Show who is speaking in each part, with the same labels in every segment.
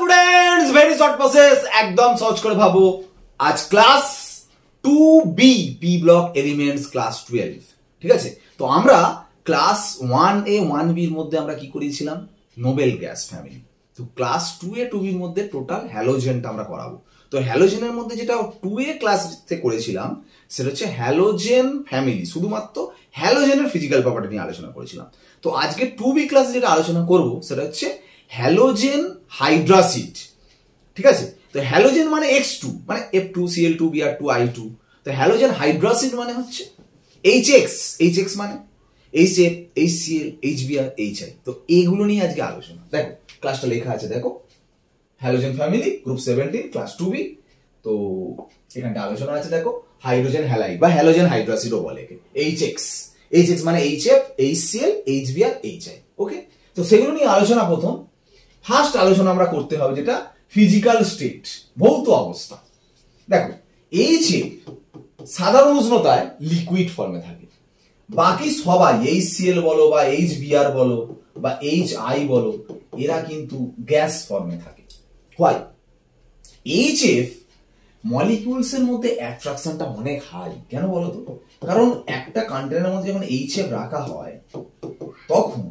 Speaker 1: Students very short process एकदम सोच कर भाबो आज class 2B P block elements class 12 ঠিক আছে তো আমরা ক্লাস 1A 1B এর মধ্যে আমরা কি করেছিলাম নোবেল গ্যাস ফ্যামিলি তো ক্লাস 2A 2B এর মধ্যে টোটাল হ্যালোজেনটা আমরা করাবো তো হ্যালোজেনের মধ্যে যেটা 2A ক্লাসে করেছিলাম সেটা হচ্ছে হ্যালোজেন ফ্যামিলি শুধুমাত্র হ্যালোজেনের ফিজিক্যাল প্রপার্টি নিয়ে আলোচনা করেছিলাম তো আজকে 2B ক্লাসে যেটা আলোচনা করব সেটা হচ্ছে হ্যালোজেন হাইড্রাসিড ঠিক আছে তো হ্যালোজেন মানে X2 মানে F2Cl2 Br2I2 তো হ্যালোজেন হাইড্রাসিড মানে হচ্ছে HX মানে HF HCl HBr HI তো এইগুলো নিয়ে আজকে আলোচনা দেখো ক্লাসটা লেখা আছে দেখো halogen family group 17 class 2B তো এখানটা আলোচনা আছে দেখো হাইড্রোজেন হ্যালাইড বা হ্যালোজেন হাইড্রাসিডও বলে HX মানে HF HCl HBr HI ওকে তো সেগুলো নিয়ে আলোচনা প্রথম ফার্স্ট আলোচনা আমরা করতে হবে যেটা ফিজিক্যাল স্টেট ভৌত অবস্থা দেখো HF সাধারণ উষ্ণতায় লিকুইড ফর্মে থাকে বাকি সবাই HCl বলো বা HBr বলো বা HI বলো এরা কিন্তু গ্যাস ফর্মে থাকে হোয়াই HF মলিকিউলস এর মধ্যে অ্যাট্রাকশনটা অনেক হাই কেন বলো তো কারণ একটা কন্টেনারের মধ্যে যখন HF রাখা হয় তখন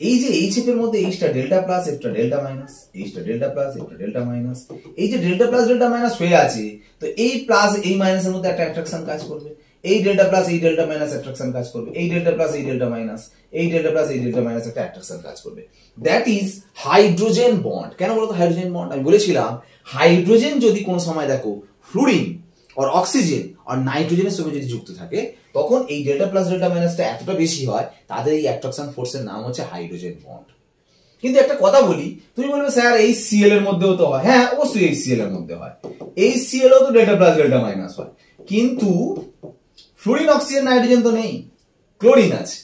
Speaker 1: এই যে HF এর মধ্যে H টা ডেল্টা প্লাস F টা ডেল্টা মাইনাস H টা ডেল্টা প্লাস F টা ডেল্টা মাইনাস এই যে ডেল্টা প্লাস ডেল্টা মাইনাস হয়ে আছে তো এই প্লাস এই মাইনাসের মধ্যে একটা অ্যাট্রাকশন কাজ করবে এই ডেল্টা প্লাস এই ডেল্টা মাইনাস অ্যাট্রাকশন কাজ করবে এই ডেল্টা প্লাস এই ডেল্টা মাইনাস এই ডেল্টা প্লাস এই ডেল্টা মাইনাস একটা অ্যাট্রাকশন কাজ করবে দ্যাট ইজ হাইড্রোজেন বন্ড কেন বলতো হাইড্রোজেন বন্ড আমি বলেছিলাম হাইড্রোজেন যদি কোনো সময় দেখো ফ্লুরিন আর অক্সিজেন আর নাইট্রোজেনের সঙ্গে যদি যুক্ত থাকে তখন এই ডেল্টা প্লাস ডেল্টা মাইনাসটা এতটা বেশি হয় তাদের এই অ্যাট্রাকশন ফোর্সের নাম হচ্ছে হাইড্রোজেন বন্ড কিন্তু একটা কথা বলি তুমি বলবে স্যার এই HCl এর মধ্যেও তো হয় হ্যাঁ অবশ্যই HCl এর মধ্যে হয় HCl ও তো ডেল্টা প্লাস ডেল্টা মাইনাস হয় কিন্তু ফ্লুরিন অক্সিজেন নাইট্রোজেন তো নেই ক্লোরিন আছে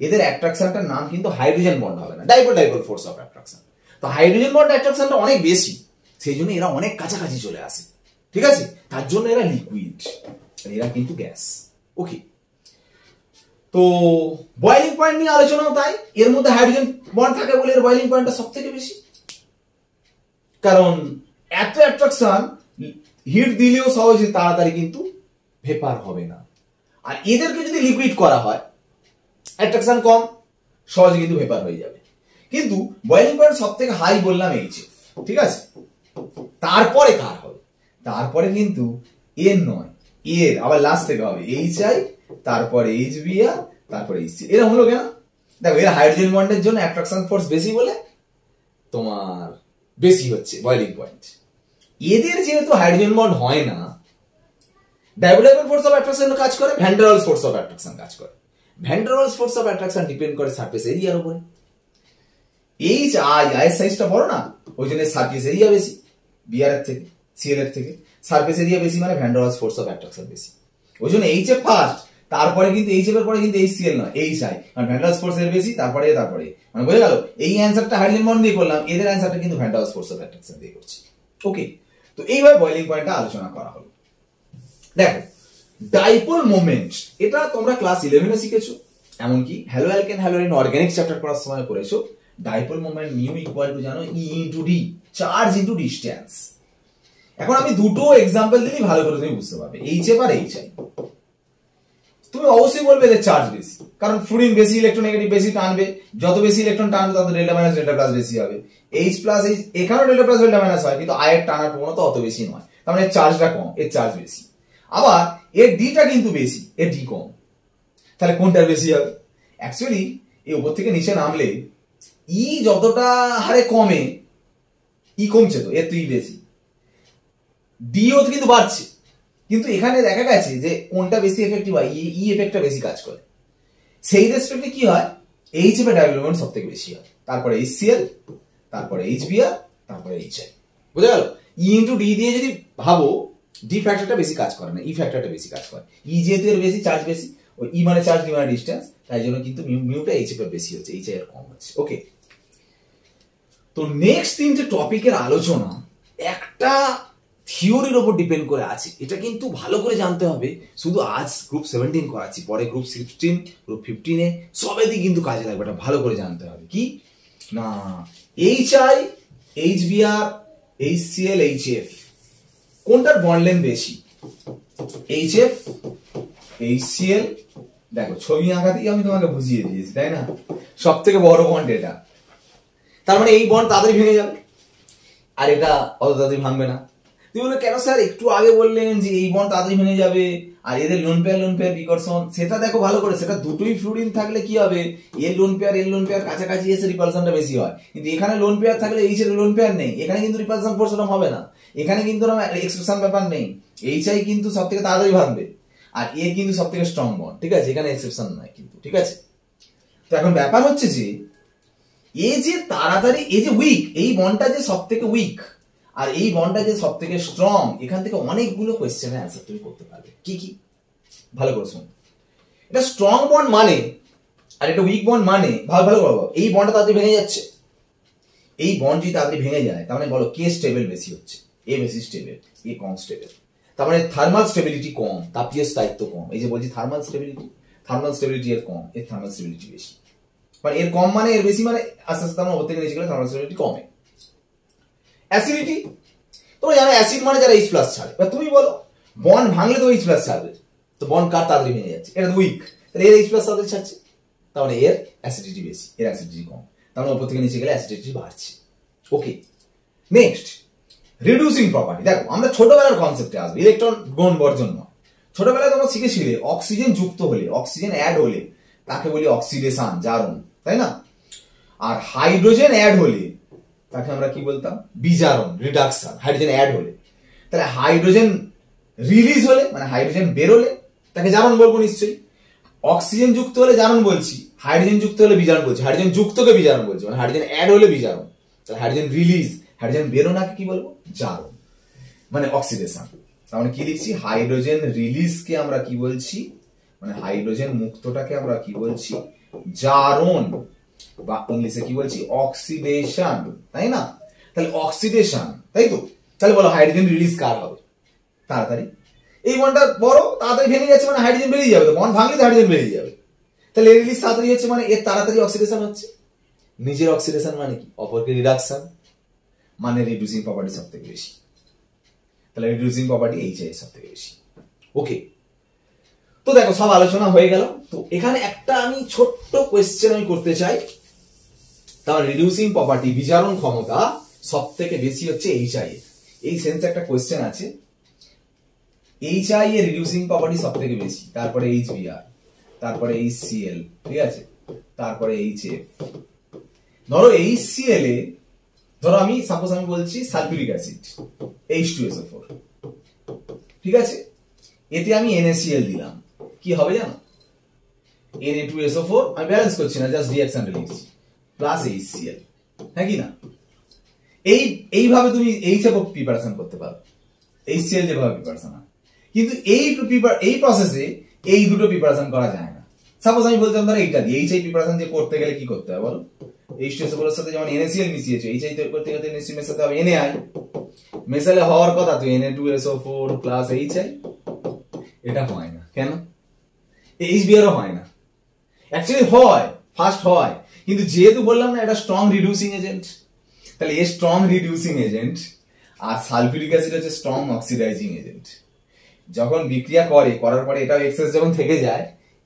Speaker 1: এদের অ্যাট্রাকশনটার নাম কিন্তু হাইড্রোজেন বন্ড হবে না ডাইপোল ফোর্স অফ অ্যাট্রাকশন তো হাইড্রোজেন বন্ড অ্যাট্রাকশনটা অনেক বেশি সেই জন্য এরা অনেক কাছাকাছি চলে আসে ঠিক আছে তার জন্য এরা লিকুইড এরা কিন্তু গ্যাস ওকে তো বয়েলিং পয়েন্ট নিয়ে আলোচনাও তাই এর মধ্যে হাইড্রোজেন বন্ড থাকে বলে এর বয়েলিং পয়েন্টটা সবথেকে বেশি কারণ এত অ্যাট্রাকশন হিট দিলেও সহজে তাড়াতাড়ি কিন্তু ভেপার হবে না আর এদেরকে যদি লিকুইড করা হয় অ্যাট্রাকশন কম সহজে কিন্তু ভেপার হয়ে যাবে কিন্তু বয়েলিং পয়েন্ট সবথেকে হাই বললাম HF ঠিক আছে তারপরে কার হবে তারপরে কিন্তু এর নয় এর আবার লাস্ট থেকে হবে HI তারপরে HBr তারপরে HCl এরা হলো কেন দেখো এরা হাইড্রোজেন বন্ডের জন্য অ্যাট্রাকশন ফোর্স বেশি বলে তোমার বেশি হচ্ছে বয়েলিং পয়েন্ট এদের যেহেতু হাইড্রোজেন বন্ড হয় না ডাইপোল ফোর্স অফ অ্যাট্রাকশন কাজ করে van der Waals force of attraction কাজ করে van der Waals force of attraction depend করে সারফেস এরিয়ার উপরে HI এর সাইজটা বড় না ওই জন্য সারফেস এরিয়া বেশি Br এর থেকে Cl এর থেকে সারফেস এরিয়া বেশি মানে van der Waals force of attraction বেশি ওই জন্য HF ফার্স্ট তারপরে কিন্তু HF এর পরে কিন্তু HCl নয় HI কারণ ভ্যান ডার ওয়ালস ফোর্স এর বেশি তারপরে মানে বোঝা গেল এই অ্যানসারটা হাইড্রোজেন বন্ড দিয়ে করলাম এদের অ্যানসারটা কিন্তু van der Waals force of attraction দিয়ে করছি ওকে তো এইভাবে বয়েলিং পয়েন্টটা আলোচনা করা হলো দেখো ডাইপোল মোমেন্ট এটা তোমরা ক্লাস 11 এ শিখেছো এমনকি হ্যালো অ্যালকেন হ্যালোরিন অর্গানিক চ্যাপ্টার করার সময় করেছো dipole moment mu equal to জানো E into D charge into distance এখন আমি দুটো एग्जांपल দিলেই ভালো করে তুমি বুঝতে পারবে HF আর HI তুমি অবশ্যই বলবে যে চার্জ বেশি কারণ ফ্লুরিন বেশি ইলেকট্রোনেগেটিভ বেশি টানবে যত বেশি ইলেকট্রন টানবে তত ডেল্টা মাইনাস ডেল্টা প্লাস বেশি হবে H প্লাস H এখানেও ডেল্টা প্লাস ডেল্টা মাইনাস হয় কিন্তু I এর টানার প্রবণতা অত বেশি নয় তার মানে চার্জটা কম এর চার্জ বেশি আবার এর ডিটা কিন্তু বেশি এর ডি কম তাহলে কোনটা বেশি হবে অ্যাকচুয়ালি এই উপর থেকে নিচে নামলে ই যতটা হারে কমে ই কমছে তো এর তো ই বেশি ডিও কিন্তু বাড়ছে কিন্তু এখানে দেখা গেছে যে কোনটা বেশি এফেক্টিভ হয় ই এফেক্টটা বেশি কাজ করে সেই রেসপেক্টে কি হয় HF এর ডেভেলপমেন্ট সবথেকে বেশি হয় তারপরে HCl তারপরে HBr তারপরে HI বুঝা গেল ই ইনটু ডি দিয়ে যদি ভাবো ডি ফ্যাক্টরটা বেশি কাজ করে না ই ফ্যাক্টরটা বেশি কাজ করে ই যেহেতু এর বেশি চার্জ বেশি ওই ই মানে চার্জ ডি মানে ডিসটেন্স তাই জন্য কিন্তু মিউটা HF এর বেশি হচ্ছে HI এর কম হচ্ছে ওকে তো নেক্সট তিনটে টপিকের আলোচনা একটা থিওরির উপর ডিপেন্ড করে আছে এটা কিন্তু ভালো করে জানতে হবে শুধু আজ গ্রুপ 17 করাচ্ছি পরে গ্রুপ 16 গ্রুপ 15 এ সবেতেই কিন্তু কাজে লাগবে এটা ভালো করে জানতে হবে কি না HI HBr HCl HF কোনটার বন্ড লেন্থ বেশি? HF HCl। দেখো ছবি আঁকাতেই আমি তোমাকে বুঝিয়ে দিয়েছি, তাই না? সব থেকে বড় বন্ড এটা, তার মানে এই বন্ড তাড়াতাড়ি ভেঙে যাবে, আর এটা অত তাড়াতাড়ি ভাঙবে না। তুমি বলে কেন স্যার একটু আগে বললেন যে এই বন্ড তাড়াতাড়ি ভেঙে যাবে আর এদের লোন পেয়ার বিকর্ষণ, সেটা দেখো ভালো করে, সেটা দুটোই ফ্লুরিন থাকলে কি হবে, এর লোন পেয়ার কাছাকাছি এসে রিপালশনটা বেশি হয়, কিন্তু এখানে লোন পেয়ার থাকলে এইচ এর লোন পেয়ার নেই, এখানে কিন্তু রিপালশন ফোর্স হবে না, এখানে কিন্তু এক্সপ্রেশন ব্যাপার নেই, এইচআই কিন্তু সব থেকে তাড়াতাড়ি ভাঙবে আর এ কিন্তু সব থেকে স্ট্রং বন্ড, ঠিক আছে, এখানে এক্সেপশন নাই কিন্তু, ঠিক আছে। তো এখন ব্যাপার হচ্ছে যে এই যে তাড়াতাড়ি, এই যে উইক, এই বন্ডটা যে সব থেকে উইক আর এই বন্ডটা যে সব থেকে স্ট্রং, এখান থেকে অনেকগুলো কোয়েশ্চেনের অ্যান্সার তুমি করতে পারবে। কি কি? ভালো করে শুন। এটা স্ট্রং বন্ড মানে আর এটা উইক বন্ড মানে, ভালো করবো, এই বন্ডটা তাড়াতাড়ি ভেঙে যাচ্ছে, এই বন্ড যদি তাড়াতাড়ি ভেঙে যায় তার মানে বলো কে স্টেবল বেশি হচ্ছে? এ বেশি স্টেবল, এ কম স্টেবল, তার মানে থার্মাল স্টেবিলিটি কম, তাপীয় স্থায়িত্ব কম। এই যে বলছি থার্মাল স্টেবিলিটি এর কম, এর থার্মাল স্টেবিলিটি বেশি, মানে এর কম মানে এর বেশি, মানে আস্তে আস্তে আমরা ওপর থেকে নিচে গেলে থার্মাল স্টেবিলিটি কমে। অ্যাসিডিটি, তোমরা জানো অ্যাসিড মানে যারা H+ ছাড়ে, বা তুমি বলো বন্ড ভাঙলে তো H+ ছাড়বে, তো বন্ড কার তাড়াতাড়ি ভেঙে যাচ্ছে? এটা তো উইক, তাহলে এর H+ তাড়াতাড়ি ছাড়ছে, তার মানে এর অ্যাসিডিটি বেশি, এর অ্যাসিডিটি কম, তার মানে ওপর থেকে নিচে গেলে অ্যাসিডিটি বাড়ছে। ওকে, নেক্সট রিডিউসিং প্রপার্টি। দেখো আমরা ছোটবেলার কনসেপ্টে আসবো, ইলেকট্রন গ্রহণ বর্জন নয়। ছোটবেলায় তোমরা শিখেছিলে অক্সিজেন যুক্ত হলে, অক্সিজেন অ্যাড হলে তাকে বলি অক্সিডেশন, জারণ, তাই না? আর হাইড্রোজেন অ্যাড হলে তাকে আমরা কি বলতাম? বিজারণ, রিডাকশন। হাইড্রোজেন অ্যাড হলে, তাহলে হাইড্রোজেন রিলিজ হলে মানে হাইড্রোজেন বেরোলে তাকে জারণ বলবো নিশ্চয়ই। অক্সিজেন যুক্ত হলে জারণ বলছি, হাইড্রোজেন যুক্ত হলে বিজারণ বলছি, হাইড্রোজেন যুক্তকে বিজারণ বলছি, মানে হাইড্রোজেন অ্যাড হলে বিজারণ, তাহলে হাইড্রোজেন রিলিজ, হাইড্রোজেন বেরোনাকে কি বলবো? জারণ, মানে অক্সিডেশন। তার মানে কি লিখছি? হাইড্রোজেন রিলিজকে আমরা কি বলছি, মানে হাইড্রোজেন মুক্তটাকে আমরা কি বলছি? জারণ, বা ইংলিশে কি বলছি? অক্সিডেশন, তাই না? তাহলে অক্সিডেশন, তাই তো? তাহলে বলো হাইড্রোজেন রিলিজ কার হবে তাড়াতাড়ি? এই বন্ডটা বড়, তাড়াতাড়ি ভেঙে যাচ্ছে মানে হাইড্রোজেন বেরিয়ে যাবে, তো বন্ড ভাঙলে হাইড্রোজেন বেরিয়ে যাবে, তাহলে এর রিলিজ তাড়াতাড়ি হচ্ছে মানে এর তাড়াতাড়ি অক্সিডেশন হচ্ছে। নিজের অক্সিডেশন মানে কি? অপরকে রিডাকশন, মানে রিডিউসিং প্রপার্টি সব থেকে বেশি, তাহলে রিডিউসিং প্রপার্টি HI সব থেকে বেশি। ওকে, তো দেখো সব আলোচনা হয়ে গেল। তো এখানে একটা আমি ছোট্ট কোয়েশ্চেন আমি করতে চাই, তার রিডিউসিং প্রপার্টি, বিজারণ ক্ষমতা সব থেকে বেশি হচ্ছে HI এর। এই সেন্সে একটা কোয়েশ্চেন আছে, HI এর রিডিউসিং প্রপার্টি সব থেকে বেশি, তারপরে HBr, তারপরে HCl, ঠিক আছে, তারপরে HF। ধরো HCl এ, ধরো আমি সাপোজ আমি বলছি সালফিউরিক অ্যাসিড H2SO4, ঠিক আছে, এতে আমি NaCl দিলাম, কি হবে জানো? Na2SO4, আমি ব্যালেন্স করছি না, জাস্ট রিঅ্যাকশনটা লিখছি, প্লাস HCl, হ্যাঁ কি না? এইভাবে তুমি HF প্রিপারেশন করতে পারো, HCl যেভাবে প্রিপারেশন হয়, কিন্তু এই প্রসেসে এই দুটো প্রিপারেশন করা যায় না। সাপোজ আমি বলতাম ধরো এইটা দিয়ে HI প্রিপারেশন যে করতে গেলে কি করতে হবে বলো? H2SO4 এর সাথে যেমন NaCl মিশিয়েছে, HI করতে গেলে NaCl মেশাতে হবে NaI, মেশালে হওয়ার কথা তো Na2SO4 প্লাস HI, এটা হয় না কেন? HBr হয় না, অ্যাকচুয়ালি হয়, ফার্স্ট হয়, কিন্তু যেহেতু বললাম না এটা স্ট্রং রিডিউসিং এজেন্ট, তাহলে এ স্ট্রং রিডিউসিং এজেন্ট আর সালফিউরিক অ্যাসিড হচ্ছে স্ট্রং অক্সিডাইজিং এজেন্ট। যখন বিক্রিয়া করার পরে এটাও এক্সেস যখন থেকে যায়,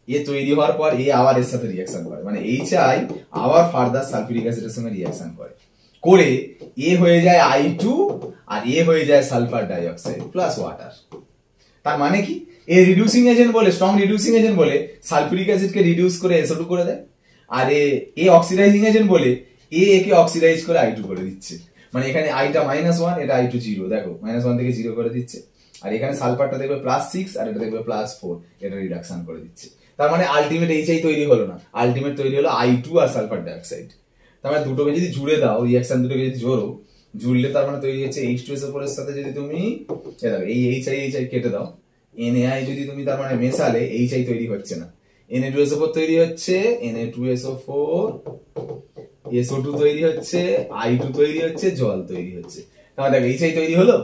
Speaker 1: এ তৈরি হওয়ার পর এ আবার এর সাথে রিঅ্যাকশন করে, মানে HI আবার ফার্দার সালফিউরিক অ্যাসিডের সঙ্গে রিঅ্যাকশন করে এ হয়ে যায় I2 আর এ হয়ে যায় সালফার ডাইঅক্সাইড প্লাস ওয়াটার। তার মানে কি? এ রিডিউসিং এজেন্ট বলে, স্ট্রং রিডিউসিং এজেন্ট বলে সালফিউরিক অ্যাসিডকে রিডিউস করে SO2 করে দেয়, আর এ অক্সিডাইজিং এজেন্ট বলে একে অক্সিডাইজ করে I2 করে দিচ্ছে, মানে এখানে আইটা -1, এটা I2 0, দেখো -1 থেকে 0 করে দিচ্ছে, আর এখানে সালফারটা দেখবে +6 আর এটা দেখবে +4, এটা রিডাকশন করে দিচ্ছে। তার মানে আলটিমেট HI তৈরি হলো না, আলটিমেট তৈরি হলো I2 আর সালফার ডাইঅক্সাইড। তার মানে দুটোকে যদি জুড়ে দাও, রিঅ্যাকশন দুটোকে যদি জুড়লে তার মানে তৈরি হচ্ছে H2SO4 এর সাথে যদি তুমি এই HI কেটে দাও, NaI যদি তুমি তার মানে মেশালে HI তৈরি হচ্ছে না, Na2SO4 তৈরি হচ্ছে, Na2SO4 SO2 তৈরি হচ্ছে, I2 তৈরি হচ্ছে, জল তৈরি হচ্ছে, তাহলে দেখো HI তৈরি হলো।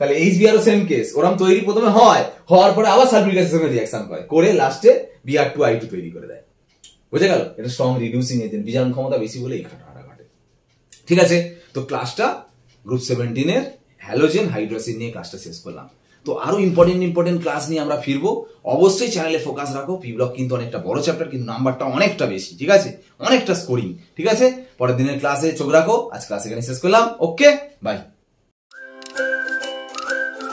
Speaker 1: তাহলে HBr ও সেম কেস, ওরকম তৈরি প্রথমে হয়, হওয়ার পরে আবার সালফিউরিক অ্যাসিডের সঙ্গে রিঅ্যাকশন করে লাস্টে Br2I2 তৈরি করে দেয়। বুঝে গেল? এটা স্ট্রং রিডিউসিং এজেন্ট, বিজারণ ক্ষমতা বেশি বলে এই ঘটনাটা ঘটে। ঠিক আছে, তো ক্লাসটা গ্রুপ 17 এর হ্যালোজেন হাইড্রোসিন নিয়ে ক্লাসটা শেষ করলাম। তো আরো ইম্পর্টেন্ট ক্লাস নিয়ে আমরা ফিরবো। অবশ্যই চ্যানেলে ফোকাস রাখো। পি ব্লক কিন্তু অনেকটা বড় চ্যাপ্টার, কিন্তু নাম্বারটা অনেকটা বেশি, ঠিক আছে, অনেকটা স্কোরিং, ঠিক আছে। পরের দিনের ক্লাসে চোখ রাখো। আজ ক্লাস এখানে শেষ করলাম। ওকে, বাই।